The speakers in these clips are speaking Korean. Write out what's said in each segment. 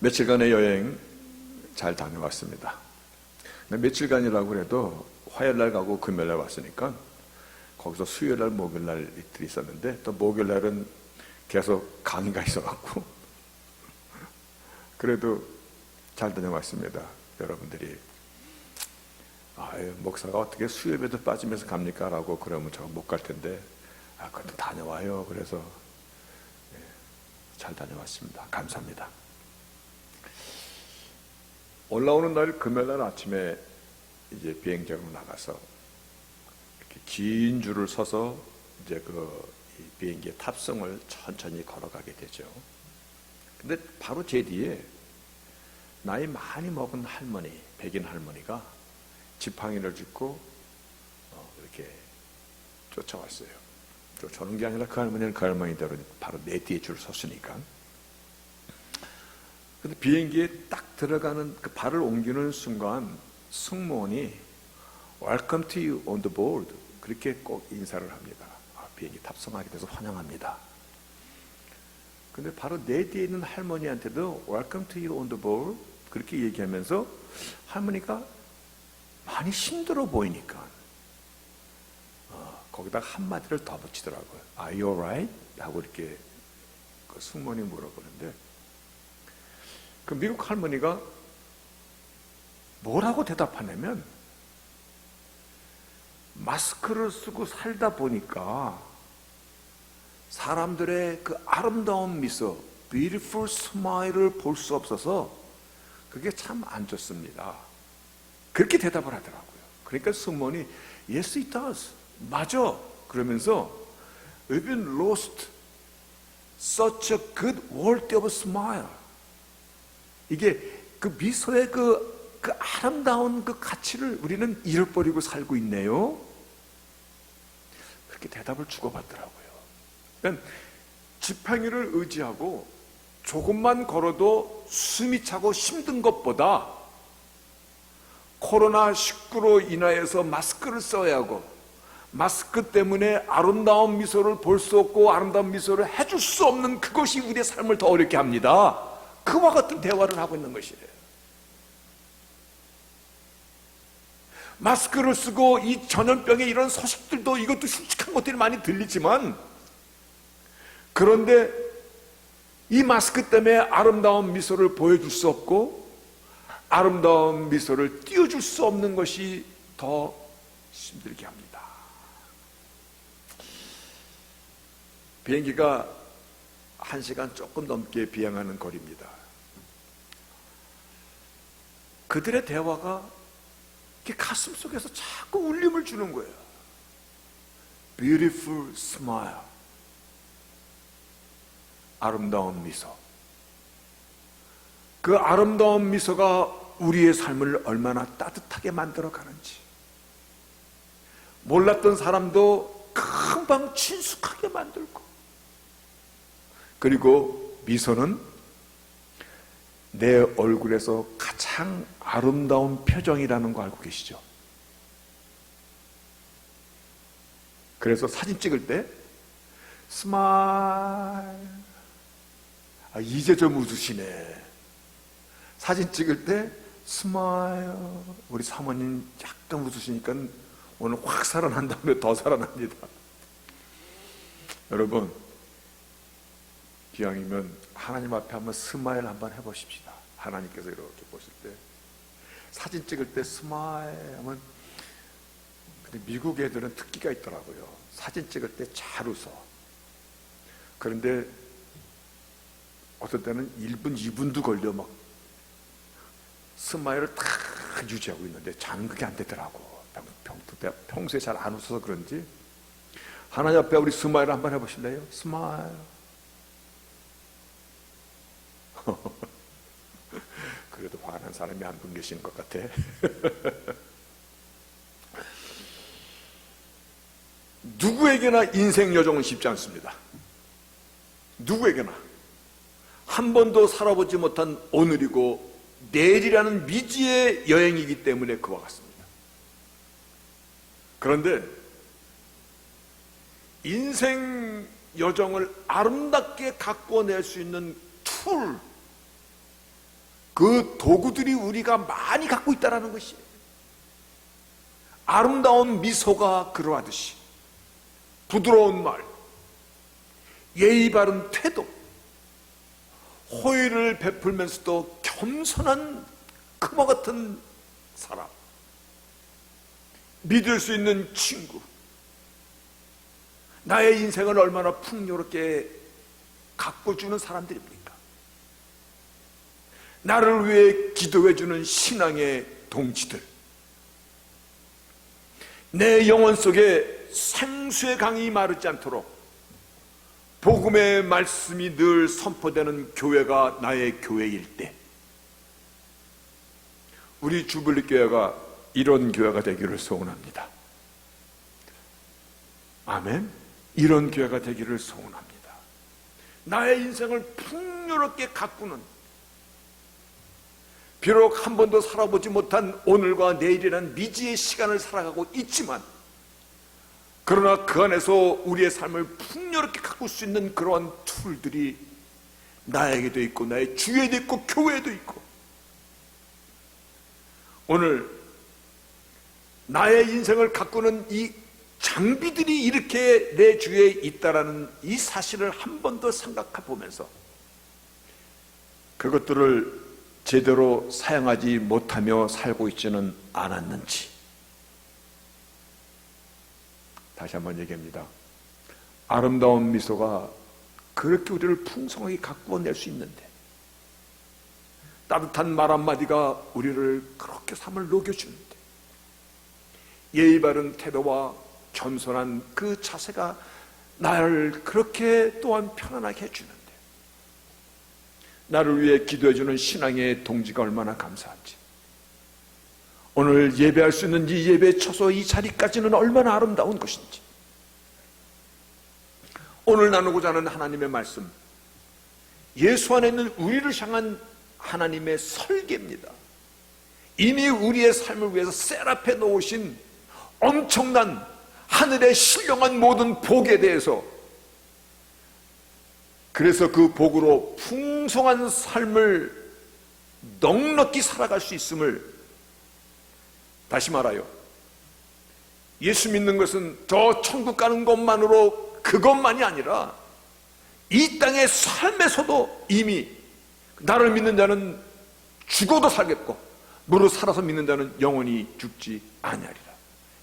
며칠간의 여행 잘 다녀왔습니다. 며칠간이라고 해도 화요일날 가고 금요일날 왔으니까 거기서 수요일날 목요일날 이틀 있었는데, 또 목요일날은 계속 강의가 있어갖고 그래도 잘 다녀왔습니다. 여러분들이 목사가 어떻게 수요일에도 빠지면서 갑니까? 라고 그러면 저 못 갈 텐데, 그것도 다녀와요. 그래서 잘 다녀왔습니다. 감사합니다. 올라오는 날 금요일날 아침에 이제 비행장으로 나가서 이렇게 긴 줄을 서서 이제 이 비행기의 탑승을 천천히 걸어가게 되죠. 근데 바로 제 뒤에 나이 많이 먹은 할머니, 백인 할머니가 지팡이를 짚고 이렇게 쫓아왔어요. 쫓아오는 게 아니라 그 할머니는 그 할머니대로 바로 내 뒤에 줄 섰으니까. 근데 비행기에 딱 들어가는 그 발을 옮기는 순간 승무원이 Welcome to you on the board, 그렇게 꼭 인사를 합니다. 비행기 탑승하게 돼서 환영합니다. 근데 바로 내 뒤에 있는 할머니한테도 Welcome to you on the board, 그렇게 얘기하면서 할머니가 많이 힘들어 보이니까 거기다가 한마디를 더 붙이더라고요. Are you alright? 하고 이렇게 그 승무원이 물어보는데, 그 미국 할머니가 뭐라고 대답하냐면, 마스크를 쓰고 살다 보니까 사람들의 그 아름다운 미소, beautiful smile을 볼 수 없어서 그게 참 안 좋습니다. 그렇게 대답을 하더라고요. 그러니까 승무원이 Yes, it does. 맞아. 그러면서 We've been lost such a good world of smile. 이게 그 미소의 그 아름다운 그 가치를 우리는 잃어버리고 살고 있네요. 그렇게 대답을 주고받더라고요. 그러니까 지팡이를 의지하고 조금만 걸어도 숨이 차고 힘든 것보다 코로나19로 인하여서 마스크를 써야 하고, 마스크 때문에 아름다운 미소를 볼 수 없고 아름다운 미소를 해줄 수 없는 그것이 우리의 삶을 더 어렵게 합니다. 그와 같은 대화를 하고 있는 것이래요. 마스크를 쓰고 이 전염병의 이런 소식들도, 이것도 흉측한 것들이 많이 들리지만, 그런데 이 마스크 때문에 아름다운 미소를 보여줄 수 없고 아름다운 미소를 띄워줄 수 없는 것이 더 힘들게 합니다. 비행기가 1시간 조금 넘게 비행하는 거리입니다. 그들의 대화가 가슴 속에서 자꾸 울림을 주는 거예요. Beautiful smile, 아름다운 미소. 그 아름다운 미소가 우리의 삶을 얼마나 따뜻하게 만들어 가는지, 몰랐던 사람도 금방 친숙하게 만들고, 그리고 미소는 내 얼굴에서 가장 아름다운 표정이라는 거 알고 계시죠? 그래서 사진 찍을 때 스마일, 이제 좀 웃으시네. 사진 찍을 때 스마일. 우리 사모님 약간 웃으시니까 오늘 확 살아난 다음에 더 살아납니다. 여러분, 기왕이면 하나님 앞에 한번 스마일 한번 해보십시다. 하나님께서 이렇게 보실 때, 사진 찍을 때 스마일 하면, 근데 미국 애들은 특기가 있더라고요. 사진 찍을 때 잘 웃어. 그런데 어떤 때는 1분, 2분도 걸려 막 스마일을 딱 유지하고 있는데 저는 그게 안 되더라고. 평소에 잘 안 웃어서 그런지. 하나님 앞에 우리 스마일 한번 해보실래요? 스마일. 그래도 화난 사람이 한 분 계시는 것 같아. 누구에게나 인생 여정은 쉽지 않습니다. 누구에게나 한 번도 살아보지 못한 오늘이고 내일이라는 미지의 여행이기 때문에 그와 같습니다. 그런데 인생 여정을 아름답게 가꿔낼 수 있는 툴, 그 도구들이 우리가 많이 갖고 있다는 것이에요. 아름다운 미소가 그러하듯이 부드러운 말, 예의 바른 태도, 호의를 베풀면서도 겸손한 크모 같은 사람, 믿을 수 있는 친구, 나의 인생을 얼마나 풍요롭게 가꿔주는 사람들입니까? 나를 위해 기도해주는 신앙의 동지들, 내 영혼 속에 생수의 강이 마르지 않도록 복음의 말씀이 늘 선포되는 교회가 나의 교회일 때, 우리 주블리 교회가 이런 교회가 되기를 소원합니다. 아멘. 이런 교회가 되기를 소원합니다. 나의 인생을 풍요롭게 가꾸는, 비록 한 번도 살아보지 못한 오늘과 내일이라는 미지의 시간을 살아가고 있지만, 그러나 그 안에서 우리의 삶을 풍요롭게 가꿀 수 있는 그러한 툴들이 나에게도 있고 나의 주위에도 있고 교회에도 있고, 오늘 나의 인생을 가꾸는 이 장비들이 이렇게 내 주위에 있다라는 이 사실을 한 번 더 생각해 보면서 그것들을 제대로 사용하지 못하며 살고 있지는 않았는지, 다시 한번 얘기합니다. 아름다운 미소가 그렇게 우리를 풍성하게 가꾸어낼 수 있는데, 따뜻한 말 한마디가 우리를 그렇게 삶을 녹여주는데, 예의 바른 태도와 겸손한 그 자세가 나를 그렇게 또한 편안하게 해주는데, 나를 위해 기도해주는 신앙의 동지가 얼마나 감사한지, 오늘 예배할 수 있는 이 예배에 쳐서 이 자리까지는 얼마나 아름다운 것인지, 오늘 나누고자 하는 하나님의 말씀, 예수 안에 있는 우리를 향한 하나님의 설계입니다. 이미 우리의 삶을 위해서 셋앞에 놓으신 엄청난 하늘의 신령한 모든 복에 대해서, 그래서 그 복으로 풍성한 삶을 넉넉히 살아갈 수 있음을, 다시 말하여 예수 믿는 것은 저 천국 가는 것만으로 그것만이 아니라 이 땅의 삶에서도 이미 나를 믿는 자는 죽어도 살겠고 무릇 살아서 믿는 자는 영원히 죽지 아니하리라.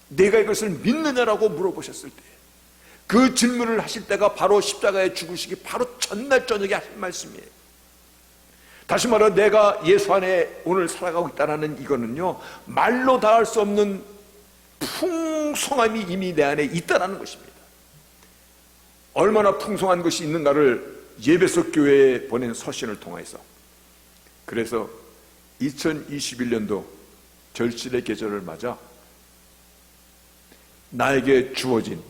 내가 이것을 믿느냐라고 물어보셨을 때 그 질문을 하실 때가 바로 십자가에 죽으시기 바로 전날 저녁에 하신 말씀이에요. 다시 말해 내가 예수 안에 오늘 살아가고 있다는 이거는요, 말로 다 할 수 없는 풍성함이 이미 내 안에 있다는 것입니다. 얼마나 풍성한 것이 있는가를 예배석 교회에 보낸 서신을 통해서, 그래서 2021년도 절실의 계절을 맞아 나에게 주어진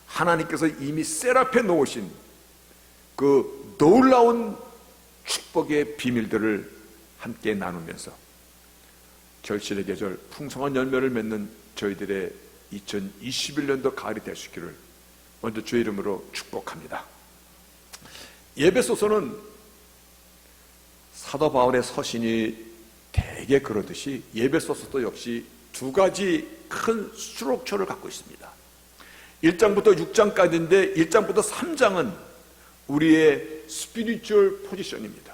하나님께서 이미 셋앞에 놓으신 그 놀라운 축복의 비밀들을 함께 나누면서 절실의 계절 풍성한 열매를 맺는 저희들의 2021년도 가을이 될 수 있기를 먼저 주의 이름으로 축복합니다. 예배소서는 사도 바울의 서신이 대개 그러듯이 예배소서도 역시 두 가지 큰 스트럭처를 갖고 있습니다. 1장부터 6장까지인데 1장부터 3장은 우리의 스피리추얼 포지션입니다.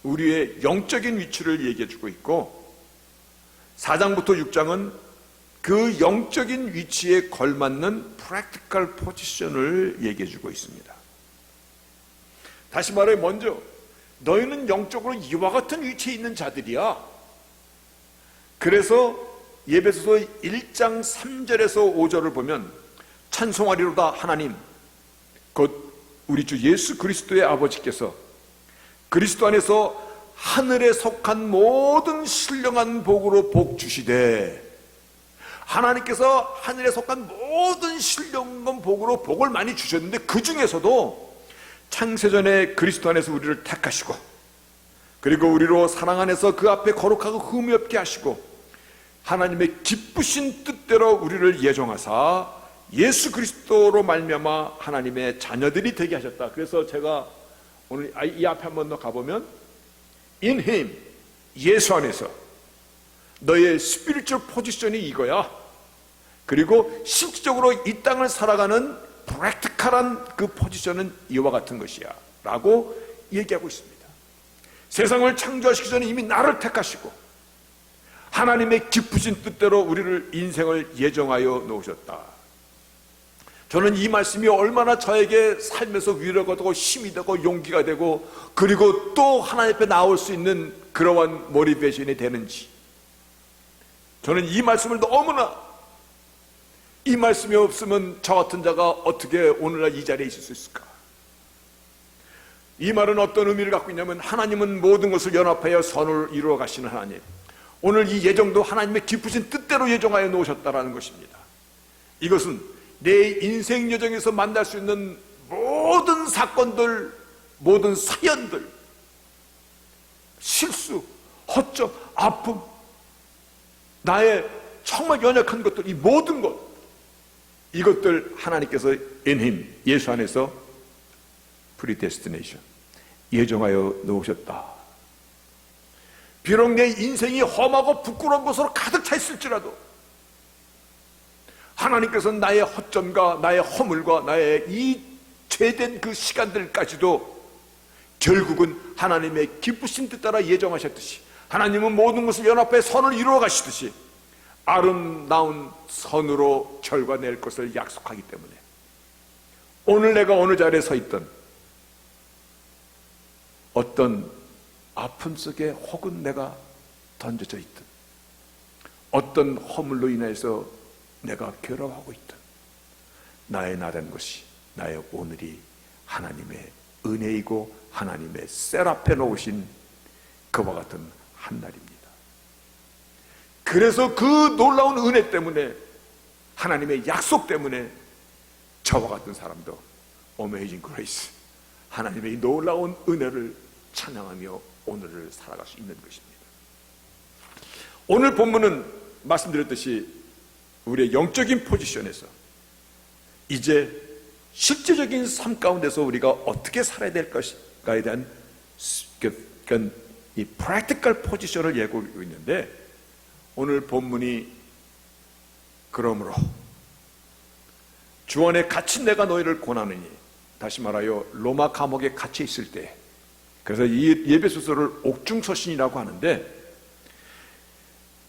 우리의 영적인 위치를 얘기해 주고 있고, 4장부터 6장은 그 영적인 위치에 걸맞는 프랙티컬 포지션을 얘기해 주고 있습니다. 다시 말해 먼저 너희는 영적으로 이와 같은 위치에 있는 자들이야. 그래서 예배소서 1장 3절에서 5절을 보면 찬송하리로다 하나님 곧 우리 주 예수 그리스도의 아버지께서 그리스도 안에서 하늘에 속한 모든 신령한 복으로 복 주시되, 하나님께서 하늘에 속한 모든 신령한 복으로 복을 많이 주셨는데 그 중에서도 창세전에 그리스도 안에서 우리를 택하시고, 그리고 우리로 사랑 안에서 그 앞에 거룩하고 흠이 없게 하시고, 하나님의 기쁘신 뜻대로 우리를 예정하사 예수 그리스도로 말미암아 하나님의 자녀들이 되게 하셨다. 그래서 제가 오늘 이 앞에 한 번 더 가보면 in him, 예수 안에서 너의 스피리추얼 포지션이 이거야. 그리고 실질적으로 이 땅을 살아가는 프랙티컬한 그 포지션은 이와 같은 것이야 라고 얘기하고 있습니다. 세상을 창조하시기 전에 이미 나를 택하시고 하나님의 깊으신 뜻대로 우리를 인생을 예정하여 놓으셨다. 저는 이 말씀이 얼마나 저에게 삶에서 위로가 되고 힘이 되고 용기가 되고 그리고 또 하나님 앞에 나올 수 있는 그러한 모티베이션이 되는지, 저는 이 말씀을 너무나, 이 말씀이 없으면 저 같은 자가 어떻게 오늘날 이 자리에 있을 수 있을까? 이 말은 어떤 의미를 갖고 있냐면, 하나님은 모든 것을 연합하여 선을 이루어 가시는 하나님, 오늘 이 예정도 하나님의 깊으신 뜻대로 예정하여 놓으셨다라는 것입니다. 이것은 내 인생 여정에서 만날 수 있는 모든 사건들, 모든 사연들, 실수, 허점, 아픔, 나의 정말 연약한 것들, 이 모든 것, 이것들 하나님께서 in him, 예수 안에서 predestination, 예정하여 놓으셨다. 비록 내 인생이 험하고 부끄러운 것으로 가득 차 있을지라도 하나님께서는 나의 허점과 나의 허물과 나의 이 죄된 그 시간들까지도 결국은 하나님의 기쁘신 뜻 따라 예정하셨듯이, 하나님은 모든 것을 연합해 선을 이루어 가시듯이 아름다운 선으로 결과낼 것을 약속하기 때문에 오늘 내가 어느 자리에 서 있든 어떤 아픔 속에 혹은 내가 던져져 있든 어떤 허물로 인해서 내가 괴로워하고 있든 나의 나라는 것이, 나의 오늘이 하나님의 은혜이고 하나님의 셀 앞에 놓으신 그와 같은 한날입니다. 그래서 그 놀라운 은혜 때문에, 하나님의 약속 때문에 저와 같은 사람도 어메이징 그레이스, 하나님의 이 놀라운 은혜를 찬양하며 오늘을 살아갈 수 있는 것입니다. 오늘 본문은 말씀드렸듯이 우리의 영적인 포지션에서 이제 실제적인 삶 가운데서 우리가 어떻게 살아야 될 것인가에 대한 이 프랙티컬 포지션을 얘기하고 있는데, 오늘 본문이 그러므로 주 안에 갇힌 내가 너희를 권하느니, 다시 말하여 로마 감옥에 갇혀 있을 때, 그래서 이 예배소서를 옥중서신이라고 하는데,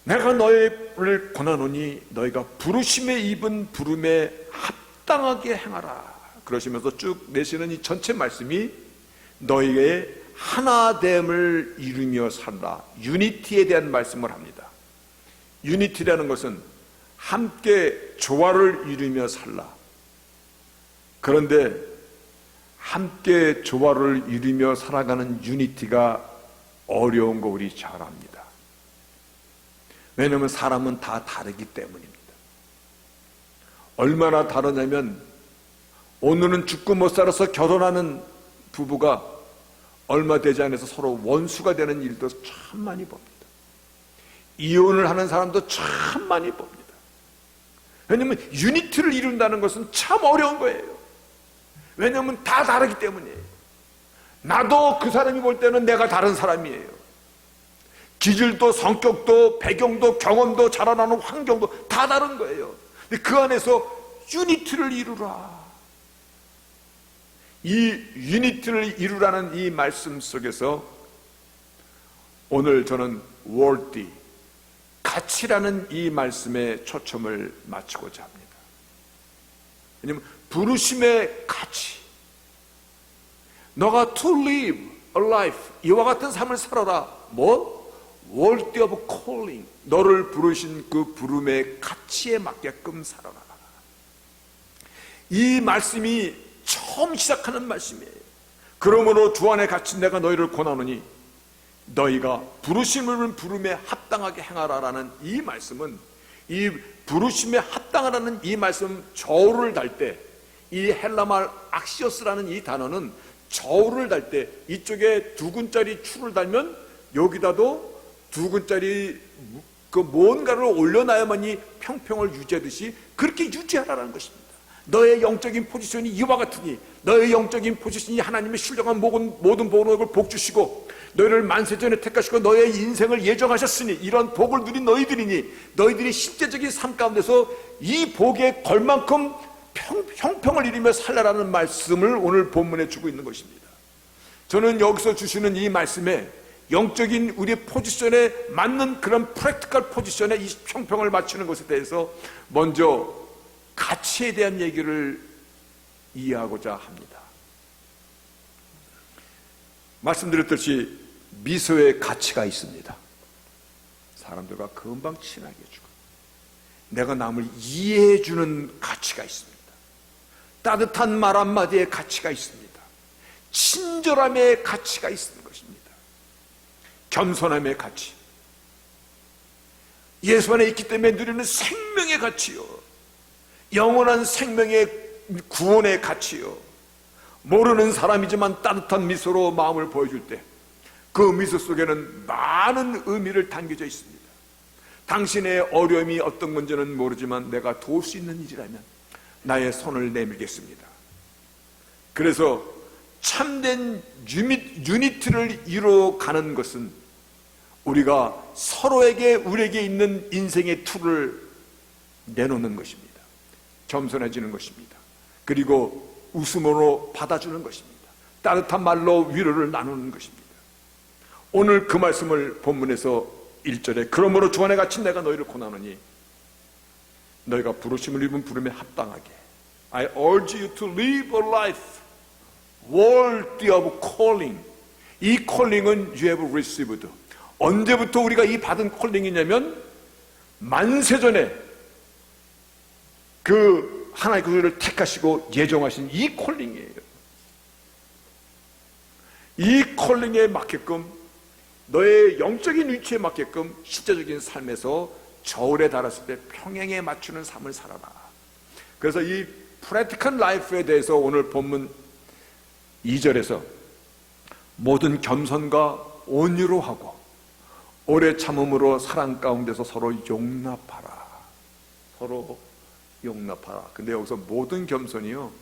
내가 너희를 권하노니 너희가 부르심에 입은 부름에 합당하게 행하라. 그러시면서 쭉 내시는 이 전체 말씀이 너희의 하나됨을 이루며 살라, 유니티에 대한 말씀을 합니다. 유니티라는 것은 함께 조화를 이루며 살라. 그런데 함께 조화를 이루며 살아가는 유니티가 어려운 거 우리 잘 압니다. 왜냐하면 사람은 다 다르기 때문입니다. 얼마나 다르냐면, 오늘은 죽고 못 살아서 결혼하는 부부가 얼마 되지 않아서 서로 원수가 되는 일도 참 많이 봅니다. 이혼을 하는 사람도 참 많이 봅니다. 왜냐하면 유니티를 이룬다는 것은 참 어려운 거예요. 왜냐하면 다 다르기 때문이에요. 나도 그 사람이 볼 때는 내가 다른 사람이에요. 기질도 성격도 배경도 경험도 자라나는 환경도 다 다른 거예요. 근데 그 안에서 유니티를 이루라. 이 유니티를 이루라는 이 말씀 속에서 오늘 저는 worthy, 가치라는 이 말씀에 초점을 맞추고자 합니다. 왜냐하면 부르심의 가치, 너가 to live a life, 이와 같은 삶을 살아라. 뭐? worthy of calling, 너를 부르신 그 부름의 가치에 맞게끔 살아라. 이 말씀이 처음 시작하는 말씀이에요. 그러므로 주 안에 갇힌 내가 너희를 권하노니 너희가 부르심을 부름에 합당하게 행하라라는 이 말씀은, 이 부르심에 합당하라는 이 말씀, 저울을 달 때, 이 헬라말 악시오스라는 이 단어는 저울을 달 때 이쪽에 2근짜리 추를 달면 여기다도 2근짜리 그 뭔가를 올려놔야만이 평평을 유지하듯이 그렇게 유지하라는 것입니다. 너의 영적인 포지션이 이와 같으니, 너의 영적인 포지션이 하나님의 신령한 모든 복을 복 주시고 너희를 만세전에 택하시고 너의 인생을 예정하셨으니 이런 복을 누린 너희들이니 너희들이 실제적인 삶 가운데서 이 복에 걸만큼 형평을 이루며 살라라는 말씀을 오늘 본문에 주고 있는 것입니다. 저는 여기서 주시는 이 말씀에 영적인 우리의 포지션에 맞는 그런 프랙티컬 포지션에 이 형평을 맞추는 것에 대해서 먼저 가치에 대한 얘기를 이해하고자 합니다. 말씀드렸듯이 미소의 가치가 있습니다. 사람들과 금방 친하게 해주고 내가 남을 이해해주는 가치가 있습니다. 따뜻한 말 한마디의 가치가 있습니다. 친절함의 가치가 있는 것입니다. 겸손함의 가치, 예수 안에 있기 때문에 누리는 생명의 가치요, 영원한 생명의 구원의 가치요, 모르는 사람이지만 따뜻한 미소로 마음을 보여줄 때 그 미소 속에는 많은 의미를 담겨져 있습니다. 당신의 어려움이 어떤 건지는 모르지만 내가 도울 수 있는 일이라면 나의 손을 내밀겠습니다. 그래서 참된 유니티를 이루어가는 것은 우리가 서로에게 우리에게 있는 인생의 툴을 내놓는 것입니다. 겸손해지는 것입니다. 그리고 웃음으로 받아주는 것입니다. 따뜻한 말로 위로를 나누는 것입니다. 오늘 그 말씀을 본문에서 1절에 그러므로 주 안에 갇힌 내가 너희를 권하노니 너희가 부르심을 입은 부름에 합당하게 I urge you to live a life worthy of calling. 이 calling은 you have received. 언제부터 우리가 이 받은 콜링이냐면 만세전에 그 하나님의 우리를 택하시고 예정하신 이 콜링이에요. 이 콜링에 맞게끔 너의 영적인 위치에 맞게끔 실제적인 삶에서 저울에 달았을 때 평행에 맞추는 삶을 살아라. 그래서 이 프랙티컬 라이프에 대해서 오늘 본문 2절에서 모든 겸손과 온유로 하고 오래 참음으로 사랑 가운데서 서로 용납하라. 서로 용납하라. 근데 여기서 모든 겸손이요,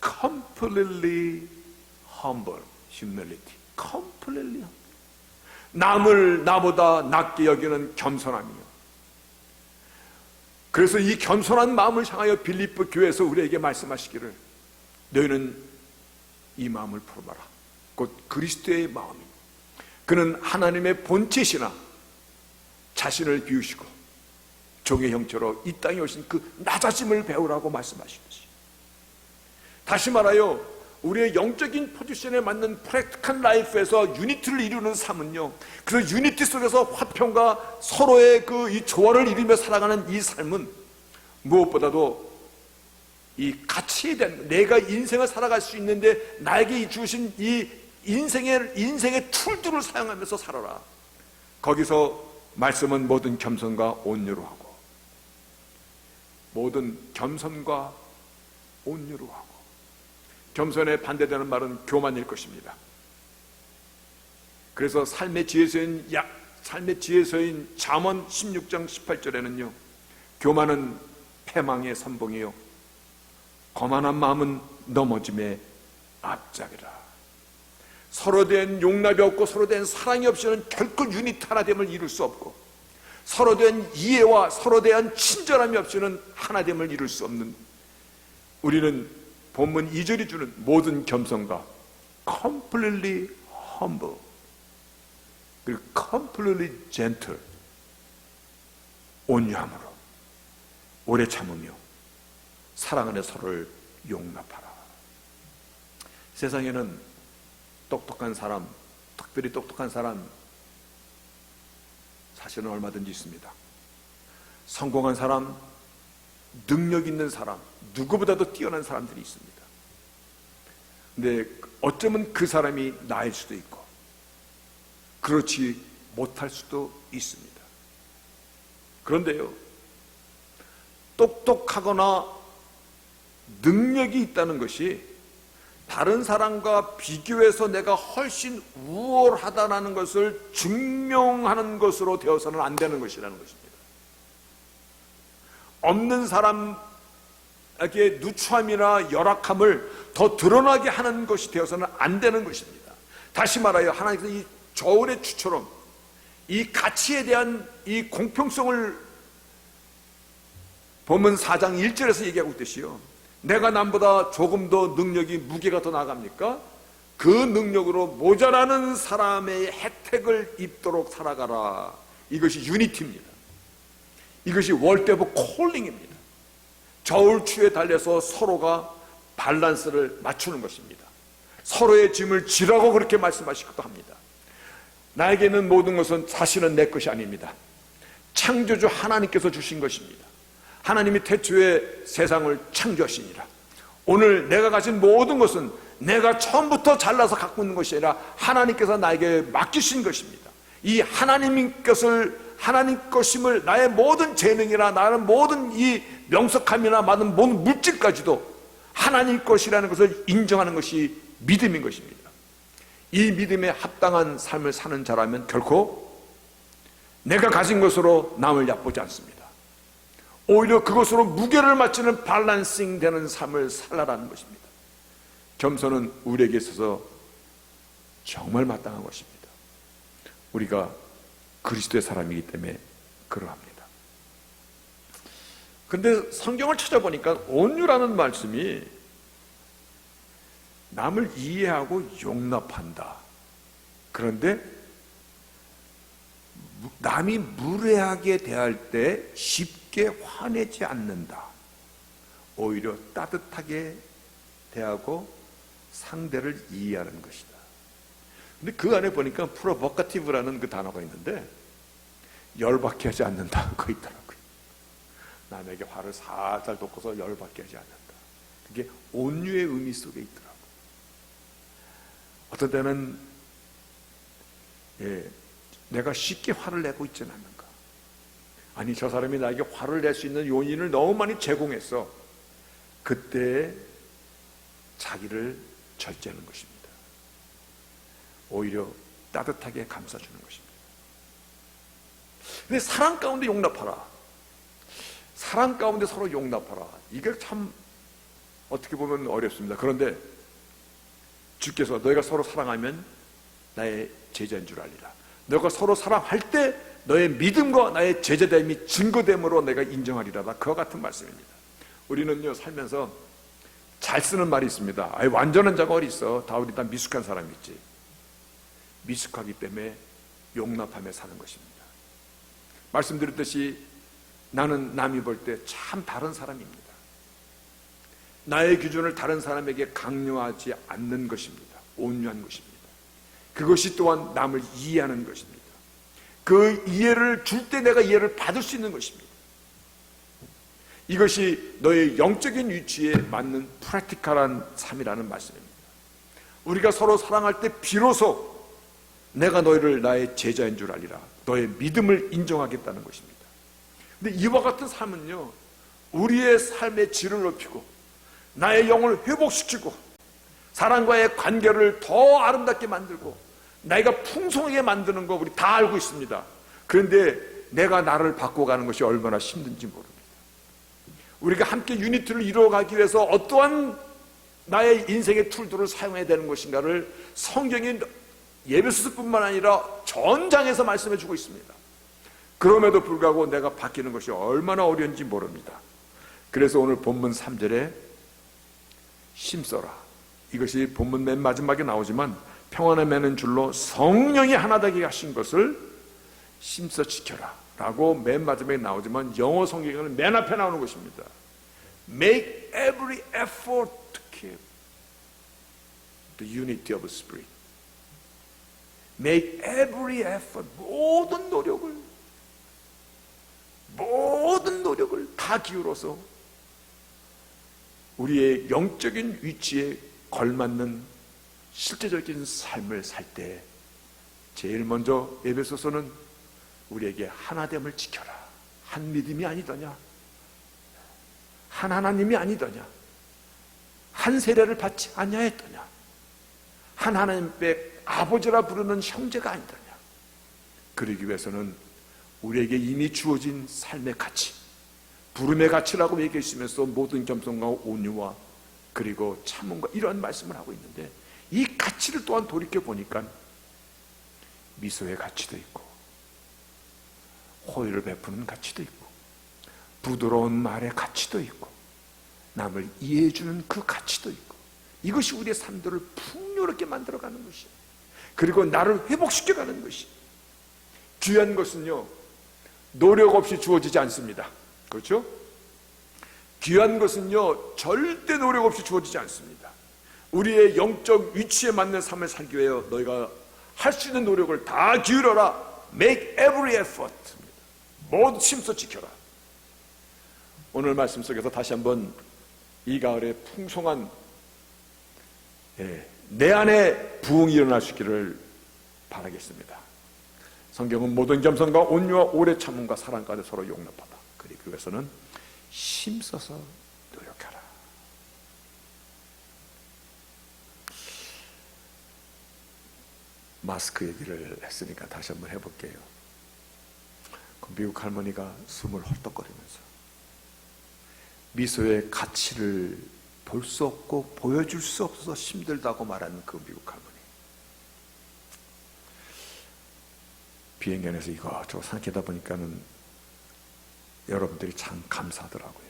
completely humble, humility, completely humble. 남을 나보다 낮게 여기는 겸손함이요. 그래서 이 겸손한 마음을 향하여 빌립보 교회에서 우리에게 말씀하시기를 너희는 이 마음을 풀어봐라. 곧 그리스도의 마음이 그는 하나님의 본체시나 자신을 비우시고 종의 형체로 이 땅에 오신 그 낮아짐을 배우라고 말씀하시듯이, 다시 말하여 우리의 영적인 포지션에 맞는 프랙티컬 라이프에서 유니티를 이루는 삶은요, 그래서 유니티 속에서 화평과 서로의 그 이 조화를 이루며 살아가는 이 삶은 무엇보다도 이 가치에 대한, 내가 인생을 살아갈 수 있는데 나에게 주신 이 인생의 툴들을 사용하면서 살아라. 거기서 말씀은 모든 겸손과 온유로 하고, 모든 겸손과 온유로 하고, 겸손에 반대되는 말은 교만일 것입니다. 그래서 삶의 지혜서인 잠언 16장 18절에는요 교만은 패망의 선봉이요 거만한 마음은 넘어짐의 앞장이라. 서로 대한 용납이 없고 서로 대한 사랑이 없이는 결코 유니티 하나됨을 이룰 수 없고, 서로 대한 이해와 서로 대한 친절함이 없이는 하나됨을 이룰 수 없는, 우리는 본문 2절이 주는 모든 겸손과 completely humble 그리고 completely gentle, 온유함으로 오래 참으며 사랑 안에 서로를 용납하라. 세상에는 똑똑한 사람, 특별히 똑똑한 사람 사실은 얼마든지 있습니다. 성공한 사람, 능력 있는 사람, 누구보다도 뛰어난 사람들이 있습니다. 근데 어쩌면 그 사람이 나일 수도 있고 그렇지 못할 수도 있습니다. 그런데요, 똑똑하거나 능력이 있다는 것이 다른 사람과 비교해서 내가 훨씬 우월하다는 것을 증명하는 것으로 되어서는 안 되는 것이라는 것입니다. 없는 사람에게 누추함이나 열악함을 더 드러나게 하는 것이 되어서는 안 되는 것입니다. 다시 말하여 하나님께서 이 저울의 추처럼 이 가치에 대한 이 공평성을 본문 4장 1절에서 얘기하고 있듯이요, 내가 남보다 조금 더 능력이 무게가 더 나갑니까? 그 능력으로 모자라는 사람의 혜택을 입도록 살아가라. 이것이 유니티입니다. 이것이 월드 오브 콜링입니다. 저울추에 달려서 서로가 밸런스를 맞추는 것입니다. 서로의 짐을 지라고 그렇게 말씀하시기도 합니다. 나에게는 모든 것은 사실은 내 것이 아닙니다. 창조주 하나님께서 주신 것입니다. 하나님이 태초에 세상을 창조하시니라. 오늘 내가 가진 모든 것은 내가 처음부터 잘라서 갖고 있는 것이 아니라 하나님께서 나에게 맡기신 것입니다. 이 하나님 것임을 나의 모든 재능이나 나는 모든 이 명석함이나 많은 모든 물질까지도 하나님 것이라는 것을 인정하는 것이 믿음인 것입니다. 이 믿음에 합당한 삶을 사는 자라면 결코 내가 가진 것으로 남을 얕보지 않습니다. 오히려 그것으로 무게를 맞추는 밸런싱 되는 삶을 살라라는 것입니다. 겸손은 우리에게 있어서 정말 마땅한 것입니다. 우리가 그리스도의 사람이기 때문에 그러합니다. 근데 성경을 찾아보니까 온유라는 말씀이 남을 이해하고 용납한다. 그런데 남이 무례하게 대할 때 쉽게 화내지 않는다. 오히려 따뜻하게 대하고 상대를 이해하는 것이다. 근데 그 안에 보니까 프로보카티브라는 그 단어가 있는데 열받게 하지 않는다 그 있더라고요. 남에게 화를 살살 돋궈서 열받게 하지 않는다. 그게 온유의 의미 속에 있더라고요. 어떤 때는 내가 쉽게 화를 내고 있지는 않는가. 아니, 저 사람이 나에게 화를 낼 수 있는 요인을 너무 많이 제공했어. 그때 자기를 절제하는 것입니다. 오히려 따뜻하게 감싸주는 것입니다. 근데 사랑 가운데 용납하라. 사랑 가운데 서로 용납하라. 이게 참 어떻게 보면 어렵습니다. 그런데 주께서 너희가 서로 사랑하면 나의 제자인 줄 알리라. 너희가 서로 사랑할 때 너의 믿음과 나의 제자됨이 증거됨으로 내가 인정하리라다. 그와 같은 말씀입니다. 우리는요, 살면서 잘 쓰는 말이 있습니다. 아이, 완전한 자가 어디 있어. 다 우리 다 미숙한 사람이 있지. 미숙하기 때문에 용납하며 사는 것입니다. 말씀드렸듯이 나는 남이 볼 때 참 다른 사람입니다. 나의 기준을 다른 사람에게 강요하지 않는 것입니다. 온유한 것입니다. 그것이 또한 남을 이해하는 것입니다. 그 이해를 줄 때 내가 이해를 받을 수 있는 것입니다. 이것이 너의 영적인 위치에 맞는 프랙티컬한 삶이라는 말씀입니다. 우리가 서로 사랑할 때 비로소 내가 너희를 나의 제자인 줄 알리라. 너의 믿음을 인정하겠다는 것입니다. 근데 이와 같은 삶은요, 우리의 삶의 질을 높이고 나의 영을 회복시키고 사람과의 관계를 더 아름답게 만들고 나이가 풍성하게 만드는 거 우리 다 알고 있습니다. 그런데 내가 나를 바꿔가는 것이 얼마나 힘든지 모릅니다. 우리가 함께 유니티를 이루어가기 위해서 어떠한 나의 인생의 툴들을 사용해야 되는 것인가를 성경이 예배소서뿐만 아니라 전장에서 말씀해 주고 있습니다. 그럼에도 불구하고 내가 바뀌는 것이 얼마나 어려운지 모릅니다. 그래서 오늘 본문 3절에 힘써라. 이것이 본문 맨 마지막에 나오지만 평안에 매는 줄로 성령이 하나 되게 하신 것을 힘써 지켜라 라고 맨 마지막에 나오지만 영어 성경에는 맨 앞에 나오는 것입니다. Make every effort to keep the unity of spirit. Make every effort, 모든 노력을 다 기울여서 우리의 영적인 위치에 걸맞는 실제적인 삶을 살 때 제일 먼저 에베소서는 우리에게 하나됨을 지켜라. 한 믿음이 아니더냐, 한 하나님이 아니더냐, 한 세례를 받지 아니하였더냐, 한 하나님께 아버지라 부르는 형제가 아니더냐. 그러기 위해서는 우리에게 이미 주어진 삶의 가치, 부름의 가치라고 얘기했으면서 모든 겸손과 온유와 그리고 참음과 이런 말씀을 하고 있는데 이 가치를 또한 돌이켜 보니까 미소의 가치도 있고, 호의를 베푸는 가치도 있고, 부드러운 말의 가치도 있고, 남을 이해해주는 그 가치도 있고, 이것이 우리의 삶들을 풍요롭게 만들어가는 것이에요. 그리고 나를 회복시켜가는 것이. 귀한 것은요, 노력 없이 주어지지 않습니다. 그렇죠? 귀한 것은요, 절대 노력 없이 주어지지 않습니다. 우리의 영적 위치에 맞는 삶을 살기 위해 너희가 할 수 있는 노력을 다 기울여라. Make every effort. 모두 힘써 지켜라. 오늘 말씀 속에서 다시 한번 이 가을에 풍성한 내 안에 부흥이 일어날 수 있기를 바라겠습니다. 성경은 모든 겸손과 온유와 오래 참음과 사랑 가운데 서로 용납하다. 그리고 위해서는 힘써서 노력하라. 마스크 얘기를 했으니까 다시 한번 해볼게요. 그 미국 할머니가 숨을 헐떡거리면서 미소의 가치를 볼 수 없고 보여줄 수 없어서 힘들다고 말하는 그 미국 할머니. 비행기 안에서 이것저것 생각하다 보니까는 여러분들이 참 감사하더라고요.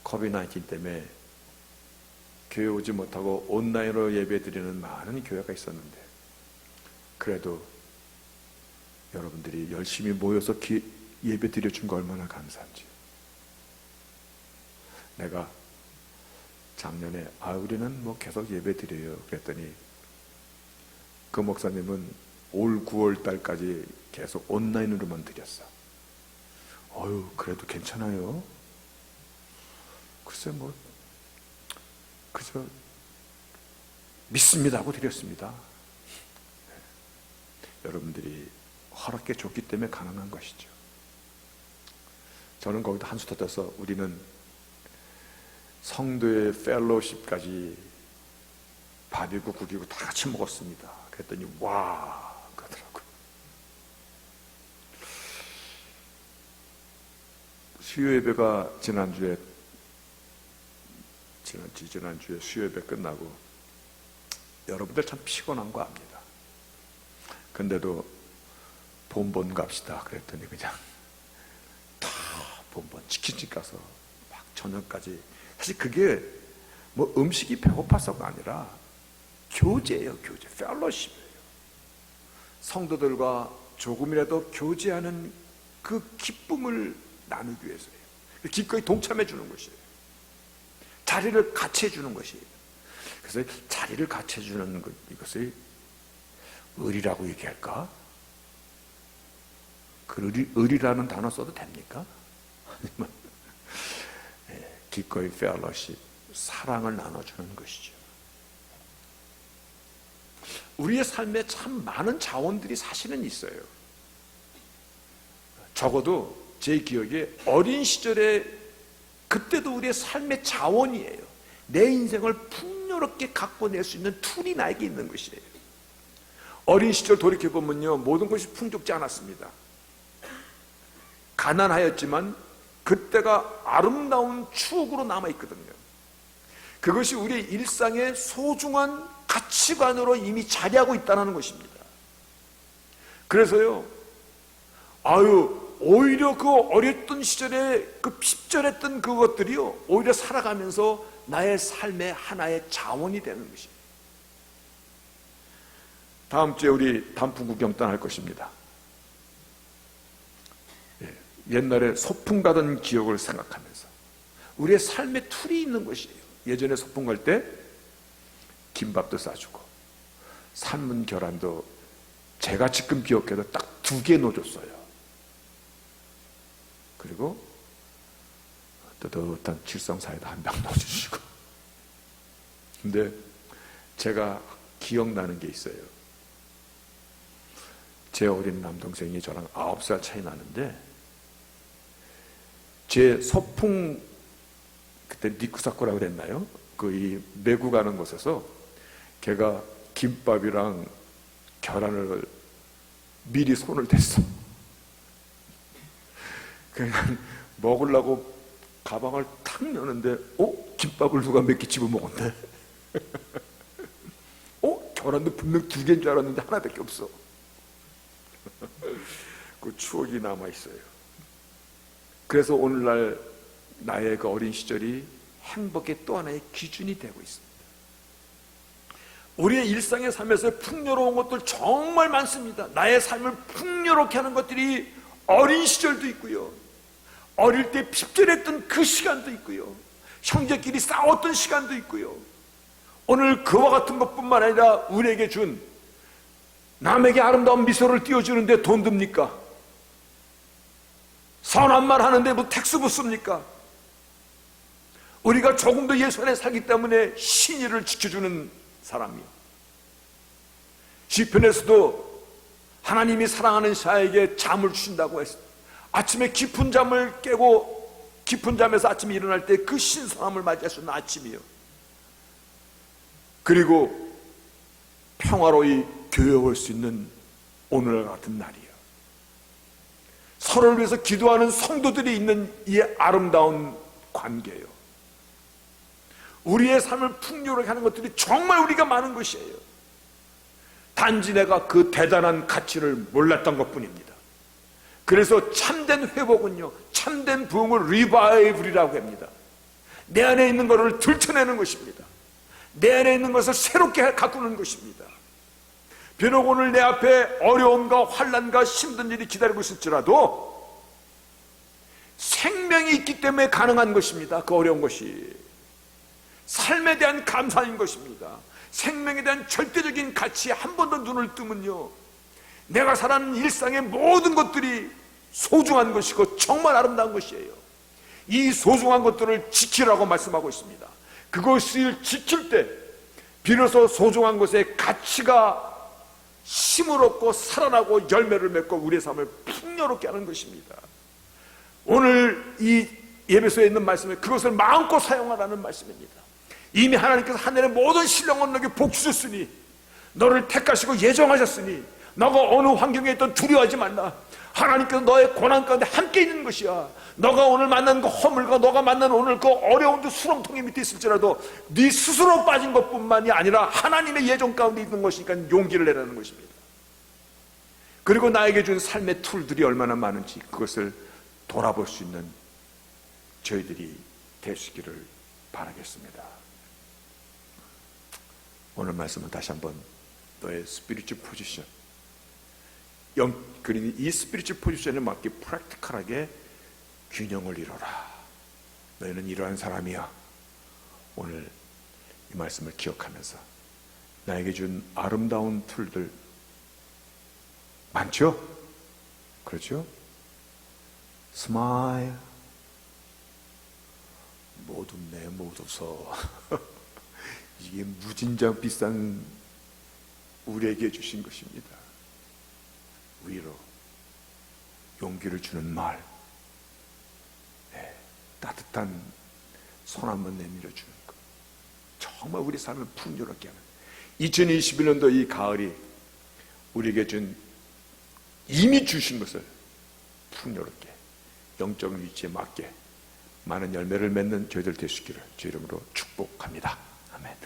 코비드-19 때문에 교회 오지 못하고 온라인으로 예배 드리는 많은 교회가 있었는데, 그래도 여러분들이 열심히 모여서 예배 드려준 거 얼마나 감사한지. 내가 작년에 우리는 뭐 계속 예배 드려요 그랬더니 그 목사님은 올 9월 달까지 계속 온라인으로만 드렸어. 그래도 괜찮아요. 글쎄 뭐 그저 믿습니다 하고 드렸습니다. 여러분들이 허락해 줬기 때문에 가능한 것이죠. 저는 거기다 한수 더 떠서 우리는 성도의 펠로우십까지 밥이고 국이고 다 같이 먹었습니다. 그랬더니 와 그러더라고요. 수요 예배가 지난주에 수요 예배 끝나고 여러분들 참 피곤한 거 압니다. 근데도 본번 갑시다 그랬더니 그냥 다 본번 치킨집 가서 막 저녁까지. 사실 그게 뭐 음식이 배고파서가 아니라 교제예요. 교제, 펠로십이에요. 성도들과 조금이라도 교제하는 그 기쁨을 나누기 위해서예요. 기꺼이 동참해 주는 것이에요. 자리를 같이 해주는 것이에요. 그래서 자리를 같이 해주는 것, 이것을 의리라고 얘기할까? 그 의리라는 단어 써도 됩니까? 기꺼이 펠로십, 사랑을 나눠주는 것이죠. 우리의 삶에 참 많은 자원들이 사실은 있어요. 적어도 제 기억에 어린 시절에 그때도 우리의 삶의 자원이에요. 내 인생을 풍요롭게 갖고 낼 수 있는 툴이 나에게 있는 것이에요. 어린 시절 돌이켜보면요, 모든 것이 풍족지 않았습니다. 가난하였지만 그때가 아름다운 추억으로 남아있거든요. 그것이 우리의 일상의 소중한 가치관으로 이미 자리하고 있다는 것입니다. 그래서요, 오히려 그 어렸던 시절에 그 핍절했던 그것들이요, 오히려 살아가면서 나의 삶의 하나의 자원이 되는 것입니다. 다음 주에 우리 단풍 구경 떠날 것입니다. 옛날에 소풍 가던 기억을 생각하면서 우리의 삶의 툴이 있는 것이에요. 예전에 소풍 갈 때 김밥도 싸주고 삶은 계란도 제가 지금 기억해도 딱 2개 넣어줬어요. 그리고 뜨뜻한 칠성사이다 한 병 넣어주시고. 근데 제가 기억나는 게 있어요. 제 어린 남동생이 저랑 9살 차이 나는데 제 소풍, 그때 니쿠사쿠라고 그랬나요? 이 메고 가는 곳에서 걔가 김밥이랑 계란을 미리 손을 댔어. 그냥 먹으려고 가방을 탁 여는데 김밥을 누가 몇 개 집어먹었네. 계란도 분명 2개인 줄 알았는데 하나밖에 없어. 그 추억이 남아있어요. 그래서 오늘날 나의 그 어린 시절이 행복의 또 하나의 기준이 되고 있습니다. 우리의 일상의 삶에서 풍요로운 것들 정말 많습니다. 나의 삶을 풍요롭게 하는 것들이 어린 시절도 있고요, 어릴 때 핍절했던 그 시간도 있고요, 형제끼리 싸웠던 시간도 있고요, 오늘 그와 같은 것뿐만 아니라 우리에게 준 남에게 아름다운 미소를 띄워주는데 돈 듭니까? 선한 말 하는데 뭐 택스 붙습니까? 우리가 조금 더 예수 안에 살기 때문에 신의를 지켜주는 사람이요, 시편에서도 하나님이 사랑하는 자에게 잠을 주신다고 했어요. 아침에 깊은 잠을 깨고 깊은 잠에서 아침에 일어날 때 그 신선함을 맞이할 수 있는 아침이요, 그리고 평화로이 교회 올 수 있는 오늘 같은 날이요, 서로를 위해서 기도하는 성도들이 있는 이 아름다운 관계요, 우리의 삶을 풍요롭게 하는 것들이 정말 우리가 많은 것이에요. 단지 내가 그 대단한 가치를 몰랐던 것뿐입니다. 그래서 참된 회복은요, 참된 부흥을 리바이블이라고 합니다. 내 안에 있는 것을 들춰내는 것입니다. 내 안에 있는 것을 새롭게 가꾸는 것입니다. 비록 오늘 내 앞에 어려움과 환난과 힘든 일이 기다리고 있을지라도 생명이 있기 때문에 가능한 것입니다. 그 어려운 것이 삶에 대한 감사인 것입니다. 생명에 대한 절대적인 가치에 한 번 더 눈을 뜨면요, 내가 살아가는 일상의 모든 것들이 소중한 것이고 정말 아름다운 것이에요. 이 소중한 것들을 지키라고 말씀하고 있습니다. 그것을 지킬 때 비로소 소중한 것의 가치가 힘을 얻고 살아나고 열매를 맺고 우리의 삶을 풍요롭게 하는 것입니다. 오늘 이 예배소에 있는 말씀에 그것을 마음껏 사용하라는 말씀입니다. 이미 하나님께서 하늘의 모든 신령한 너에게 복 주셨으니, 너를 택하시고 예정하셨으니 너가 어느 환경에 있든 두려워하지 말라. 하나님께서 너의 고난 가운데 함께 있는 것이야. 너가 오늘 만난 그 허물과 너가 만난 오늘 그 어려운 그 수렁통에 밑에 있을지라도 네 스스로 빠진 것뿐만이 아니라 하나님의 예정 가운데 있는 것이니까 용기를 내라는 것입니다. 그리고 나에게 준 삶의 툴들이 얼마나 많은지 그것을 돌아볼 수 있는 저희들이 되시기를 바라겠습니다. 오늘 말씀은 다시 한번 너의 스피리추얼 포지션, 그러니 이 스피리추얼 포지션에 맞게 프랙티컬하게 균형을 이뤄라. 너희는 이러한 사람이야. 오늘 이 말씀을 기억하면서 나에게 준 아름다운 툴들 많죠? 그렇죠? 스마일, 못 웃네, 못 웃어. 이게 무진장 비싼 우리에게 주신 것입니다. 위로, 용기를 주는 말, 따뜻한 손 한번 내밀어 주는 것, 정말 우리 삶을 풍요롭게 하는 2021년도 이 가을이 우리에게 준, 이미 주신 것을 풍요롭게 영적 위치에 맞게 많은 열매를 맺는 저희들 되시기를 주 이름으로 축복합니다. 아멘.